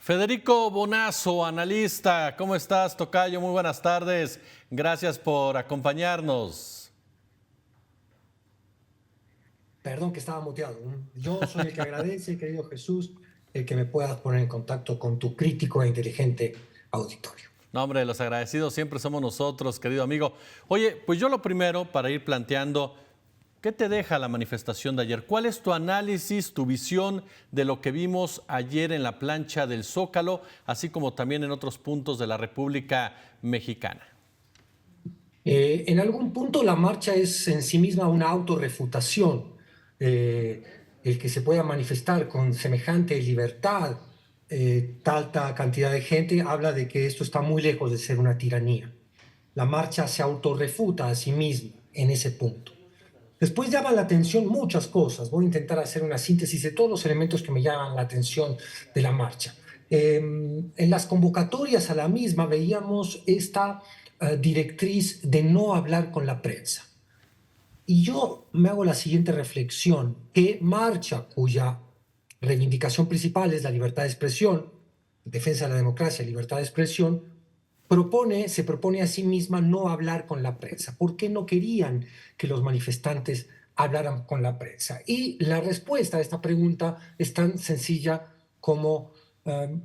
Federico Bonazo, analista, ¿cómo estás, tocayo? Muy buenas tardes. Gracias por acompañarnos. Perdón que estaba muteado. Yo soy el que agradece, querido Jesús, el que me puedas poner en contacto con tu crítico e inteligente auditorio. No, hombre, los agradecidos siempre somos nosotros, querido amigo. Oye, pues yo lo primero, para ir planteando, ¿qué te deja la manifestación de ayer? ¿Cuál es tu análisis, tu visión de lo que vimos ayer en la plancha del Zócalo, así como también en otros puntos de la República Mexicana? En algún punto la marcha es en sí misma una autorrefutación. Eh, el que se pueda manifestar con semejante libertad, tanta cantidad de gente, habla de que esto está muy lejos de ser una tiranía. La marcha se autorrefuta a sí misma en ese punto. Después llaman la atención muchas cosas. Voy a intentar hacer una síntesis de todos los elementos que me llaman la atención de la marcha. En las convocatorias a la misma veíamos esta directriz de no hablar con la prensa. Y yo me hago la siguiente reflexión, que marcha cuya reivindicación principal es la libertad de expresión, defensa de la democracia, libertad de expresión, se propone a sí misma no hablar con la prensa. ¿Por qué no querían que los manifestantes hablaran con la prensa? Y la respuesta a esta pregunta es tan sencilla como,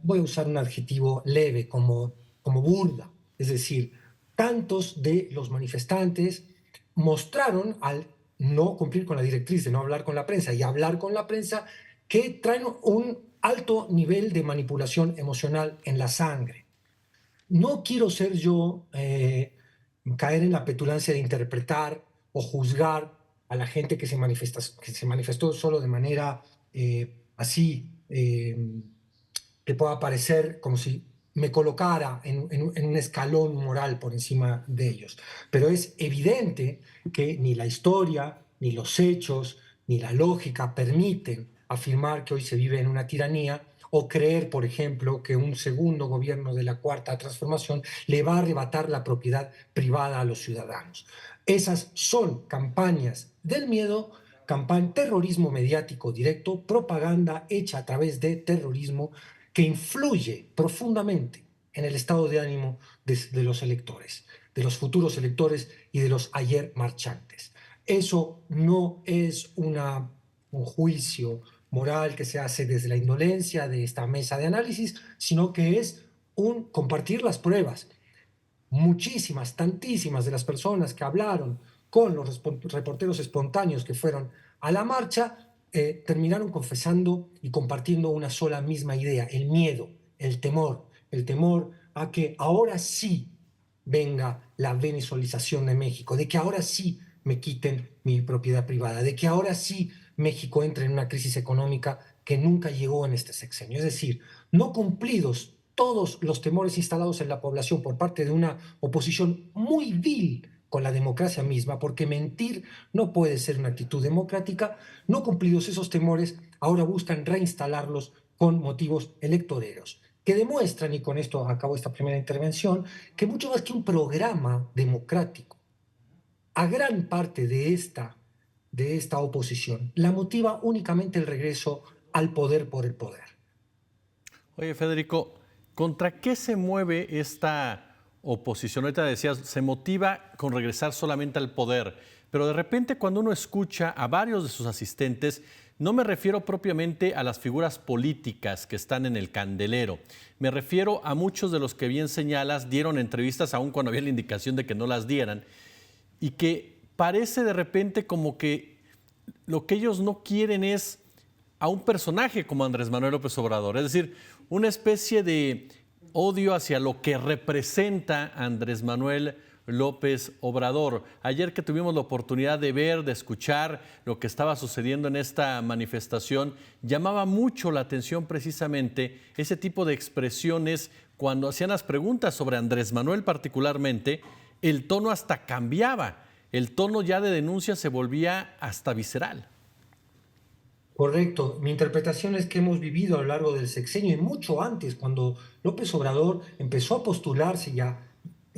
voy a usar un adjetivo leve, como burda. Es decir, tantos de los manifestantes mostraron al no cumplir con la directriz de no hablar con la prensa y hablar con la prensa que traen un alto nivel de manipulación emocional en la sangre. No quiero ser yo caer en la petulancia de interpretar o juzgar a la gente que se manifestó solo de manera así, que pueda parecer como si me colocara en un escalón moral por encima de ellos. Pero es evidente que ni la historia, ni los hechos, ni la lógica permiten afirmar que hoy se vive en una tiranía o creer, por ejemplo, que un segundo gobierno de la Cuarta Transformación le va a arrebatar la propiedad privada a los ciudadanos. Esas son campañas del miedo, terrorismo mediático directo, propaganda hecha a través de terrorismo que influye profundamente en el estado de ánimo de los electores, de los futuros electores y de los ayer marchantes. Eso no es un juicio moral que se hace desde la indolencia de esta mesa de análisis, sino que es un compartir las pruebas. Muchísimas, tantísimas de las personas que hablaron con los reporteros espontáneos que fueron a la marcha, terminaron confesando y compartiendo una sola misma idea, el miedo, el temor a que ahora sí venga la venezuelización de México, de que ahora sí me quiten mi propiedad privada, de que ahora sí México entre en una crisis económica que nunca llegó en este sexenio. Es decir, no cumplidos todos los temores instalados en la población por parte de una oposición muy vil con la democracia misma, porque mentir no puede ser una actitud democrática, no cumplidos esos temores, ahora buscan reinstalarlos con motivos electoreros, que demuestran, y con esto acabo esta primera intervención, que mucho más que un programa democrático, a gran parte de esta oposición la motiva únicamente el regreso al poder por el poder. Oye, Federico, ¿contra qué se mueve esta oposición? Ahorita decías, se motiva con regresar solamente al poder, pero de repente cuando uno escucha a varios de sus asistentes, no me refiero propiamente a las figuras políticas que están en el candelero, me refiero a muchos de los que bien señalas dieron entrevistas aun cuando había la indicación de que no las dieran, y que parece de repente como que lo que ellos no quieren es a un personaje como Andrés Manuel López Obrador, es decir, una especie de odio hacia lo que representa Andrés Manuel López Obrador. Ayer que tuvimos la oportunidad de ver, de escuchar lo que estaba sucediendo en esta manifestación, llamaba mucho la atención precisamente ese tipo de expresiones cuando hacían las preguntas sobre Andrés Manuel particularmente, el tono hasta cambiaba, el tono ya de denuncia se volvía hasta visceral. Correcto. Mi interpretación es que hemos vivido a lo largo del sexenio y mucho antes, cuando López Obrador empezó a postularse y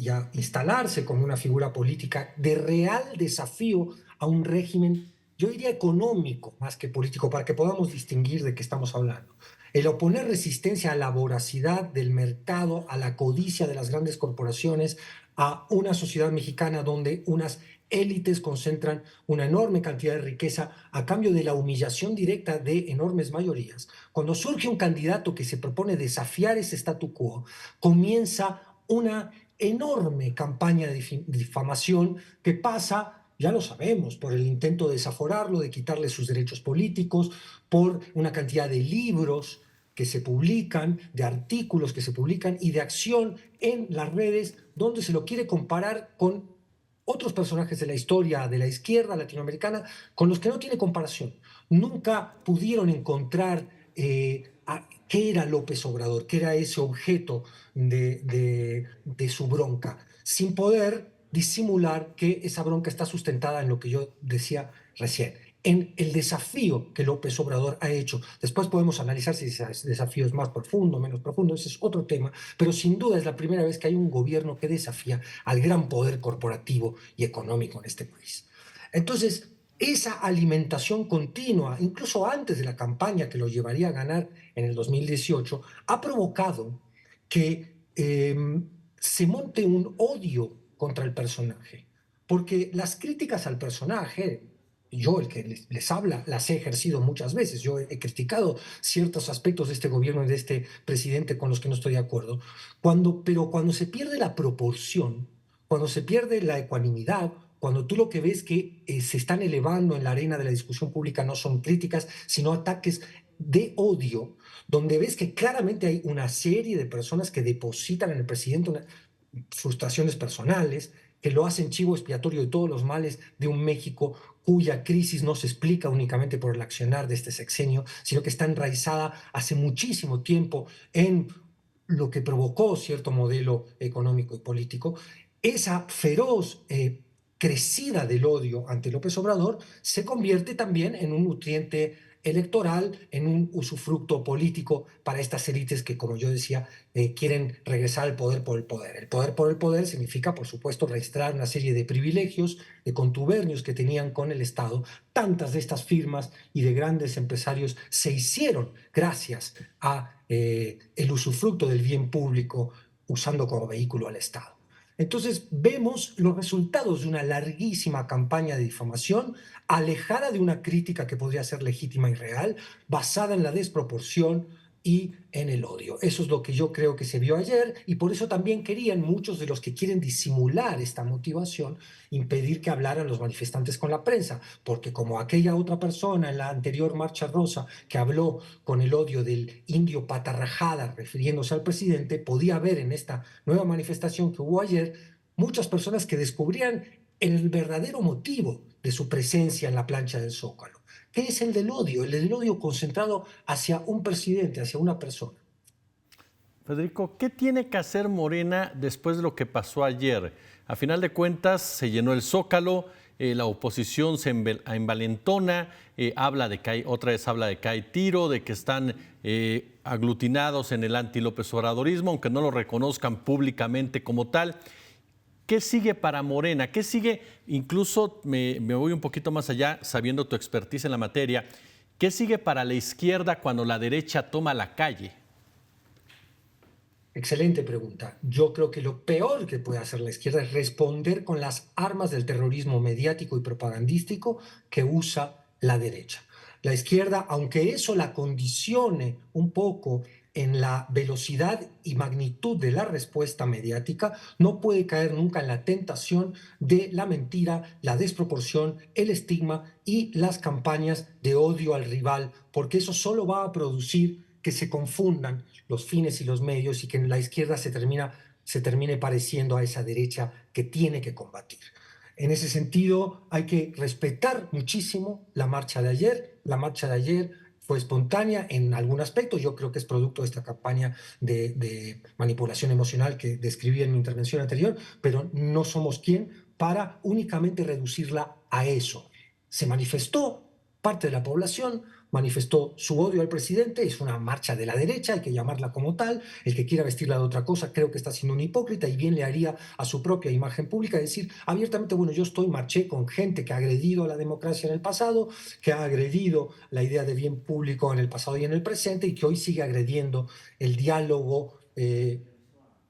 a instalarse como una figura política de real desafío a un régimen yo diría económico más que político, para que podamos distinguir de qué estamos hablando. El oponer resistencia a la voracidad del mercado, a la codicia de las grandes corporaciones, a una sociedad mexicana donde unas élites concentran una enorme cantidad de riqueza a cambio de la humillación directa de enormes mayorías. Cuando surge un candidato que se propone desafiar ese statu quo, comienza una enorme campaña de difamación que pasa, ya lo sabemos, por el intento de desaforarlo, de quitarle sus derechos políticos, por una cantidad de libros que se publican, de artículos que se publican y de acción en las redes donde se lo quiere comparar con otros personajes de la historia de la izquierda latinoamericana con los que no tiene comparación. Nunca pudieron encontrar qué era López Obrador, qué era ese objeto de su bronca, sin poder disimular que esa bronca está sustentada en lo que yo decía recién, en el desafío que López Obrador ha hecho. Después podemos analizar si ese desafío es más profundo, menos profundo, ese es otro tema, pero sin duda es la primera vez que hay un gobierno que desafía al gran poder corporativo y económico en este país. Entonces, esa alimentación continua, incluso antes de la campaña que lo llevaría a ganar en el 2018, ha provocado que se monte un odio contra el personaje, porque las críticas al personaje, yo el que les habla, las he ejercido muchas veces, yo he criticado ciertos aspectos de este gobierno y de este presidente con los que no estoy de acuerdo, pero cuando se pierde la proporción, cuando se pierde la ecuanimidad, cuando tú lo que ves que se están elevando en la arena de la discusión pública no son críticas, sino ataques de odio, donde ves que claramente hay una serie de personas que depositan en el presidente frustraciones personales, que lo hacen chivo expiatorio de todos los males de un México cuya crisis no se explica únicamente por el accionar de este sexenio, sino que está enraizada hace muchísimo tiempo en lo que provocó cierto modelo económico y político. Esa feroz crecida del odio ante López Obrador se convierte también en un nutriente electoral, en un usufructo político para estas élites que, como yo decía, quieren regresar al poder por el poder. El poder por el poder significa, por supuesto, registrar una serie de privilegios, de contubernios que tenían con el Estado. Tantas de estas firmas y de grandes empresarios se hicieron gracias a el usufructo del bien público usando como vehículo al Estado. Entonces vemos los resultados de una larguísima campaña de difamación, alejada de una crítica que podría ser legítima y real, basada en la desproporción y en el odio. Eso es lo que yo creo que se vio ayer y por eso también querían muchos de los que quieren disimular esta motivación impedir que hablaran los manifestantes con la prensa, porque como aquella otra persona en la anterior Marcha Rosa que habló con el odio del indio patarrajada refiriéndose al presidente, podía ver en esta nueva manifestación que hubo ayer muchas personas que descubrían el verdadero motivo de su presencia en la plancha del Zócalo. ¿Qué es el del odio? El del odio concentrado hacia un presidente, hacia una persona. Federico, ¿qué tiene que hacer Morena después de lo que pasó ayer? A final de cuentas, se llenó el Zócalo, la oposición se envalentona, habla de que otra vez habla de que hay tiro, de que están aglutinados en el anti-López Obradorismo, aunque no lo reconozcan públicamente como tal. ¿Qué sigue para Morena? ¿Qué sigue? Incluso me voy un poquito más allá, sabiendo tu expertise en la materia. ¿Qué sigue para la izquierda cuando la derecha toma la calle? Excelente pregunta. Yo creo que lo peor que puede hacer la izquierda es responder con las armas del terrorismo mediático y propagandístico que usa la derecha. La izquierda, aunque eso la condicione un poco en la velocidad y magnitud de la respuesta mediática, no puede caer nunca en la tentación de la mentira, la desproporción, el estigma y las campañas de odio al rival, porque eso solo va a producir que se confundan los fines y los medios y que la izquierda se termine pareciendo a esa derecha que tiene que combatir. En ese sentido, hay que respetar muchísimo la marcha de ayer. La marcha de ayer fue espontánea en algún aspecto. Yo creo que es producto de esta campaña de manipulación emocional que describí en mi intervención anterior, pero no somos quien para únicamente reducirla a eso. Se manifestó parte de la población, manifestó su odio al presidente, es una marcha de la derecha, hay que llamarla como tal, el que quiera vestirla de otra cosa creo que está siendo un hipócrita y bien le haría a su propia imagen pública decir abiertamente, bueno, yo marché con gente que ha agredido a la democracia en el pasado, que ha agredido la idea de bien público en el pasado y en el presente y que hoy sigue agrediendo el diálogo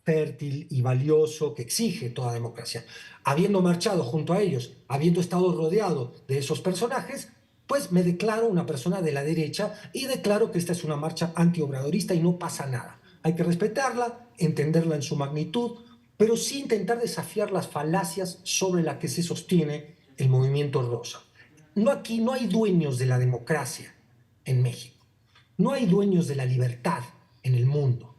fértil y valioso que exige toda democracia. Habiendo marchado junto a ellos, habiendo estado rodeado de esos personajes, pues me declaro una persona de la derecha y declaro que esta es una marcha antiobradorista y no pasa nada. Hay que respetarla, entenderla en su magnitud, pero sí intentar desafiar las falacias sobre las que se sostiene el movimiento rosa. No, aquí no hay dueños de la democracia en México, no hay dueños de la libertad en el mundo.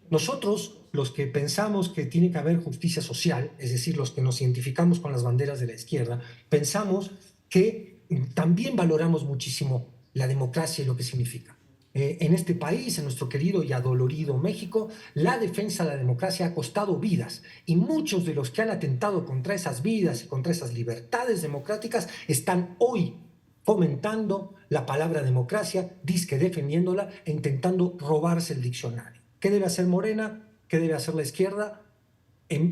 Nosotros, los que pensamos que tiene que haber justicia social, es decir, los que nos identificamos con las banderas de la izquierda, pensamos que también valoramos muchísimo la democracia y lo que significa. En este país, en nuestro querido y adolorido México, la defensa de la democracia ha costado vidas y muchos de los que han atentado contra esas vidas y contra esas libertades democráticas están hoy fomentando la palabra democracia, disque defendiéndola e intentando robarse el diccionario. ¿Qué debe hacer Morena? ¿Qué debe hacer la izquierda?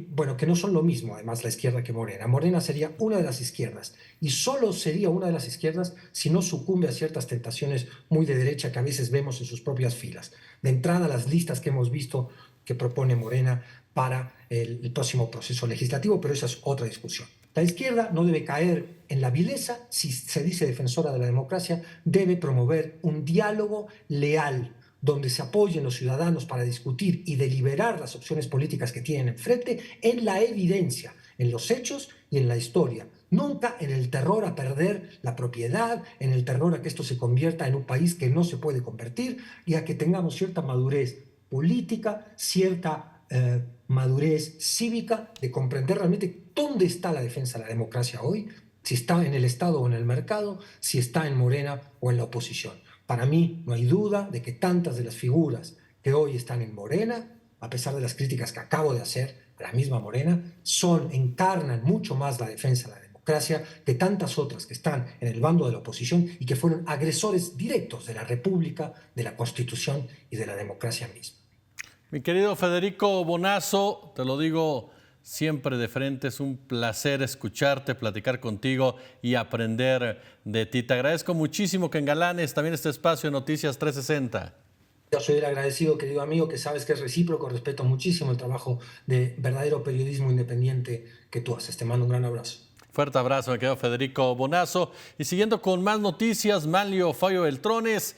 Bueno, que no son lo mismo, además, la izquierda que Morena. Morena sería una de las izquierdas y solo sería una de las izquierdas si no sucumbe a ciertas tentaciones muy de derecha que a veces vemos en sus propias filas. De entrada, las listas que hemos visto que propone Morena para el próximo proceso legislativo, pero esa es otra discusión. La izquierda no debe caer en la vileza, si se dice defensora de la democracia, debe promover un diálogo leal, donde se apoyen los ciudadanos para discutir y deliberar las opciones políticas que tienen enfrente en la evidencia, en los hechos y en la historia. Nunca en el terror a perder la propiedad, en el terror a que esto se convierta en un país que no se puede convertir y a que tengamos cierta madurez política, cierta madurez cívica de comprender realmente dónde está la defensa de la democracia hoy, si está en el Estado o en el mercado, si está en Morena o en la oposición. Para mí no hay duda de que tantas de las figuras que hoy están en Morena, a pesar de las críticas que acabo de hacer a la misma Morena, encarnan mucho más la defensa de la democracia que tantas otras que están en el bando de la oposición y que fueron agresores directos de la República, de la Constitución y de la democracia misma. Mi querido Federico Bonazo, te lo digo siempre de frente, es un placer escucharte, platicar contigo y aprender de ti. Te agradezco muchísimo que engalanes también este espacio de Noticias 360. Yo soy el agradecido, querido amigo, que sabes que es recíproco, respeto muchísimo el trabajo de verdadero periodismo independiente que tú haces. Te mando un gran abrazo. Fuerte abrazo, me quedo Federico Bonazo. Y siguiendo con más noticias, Manlio Fabio Beltrones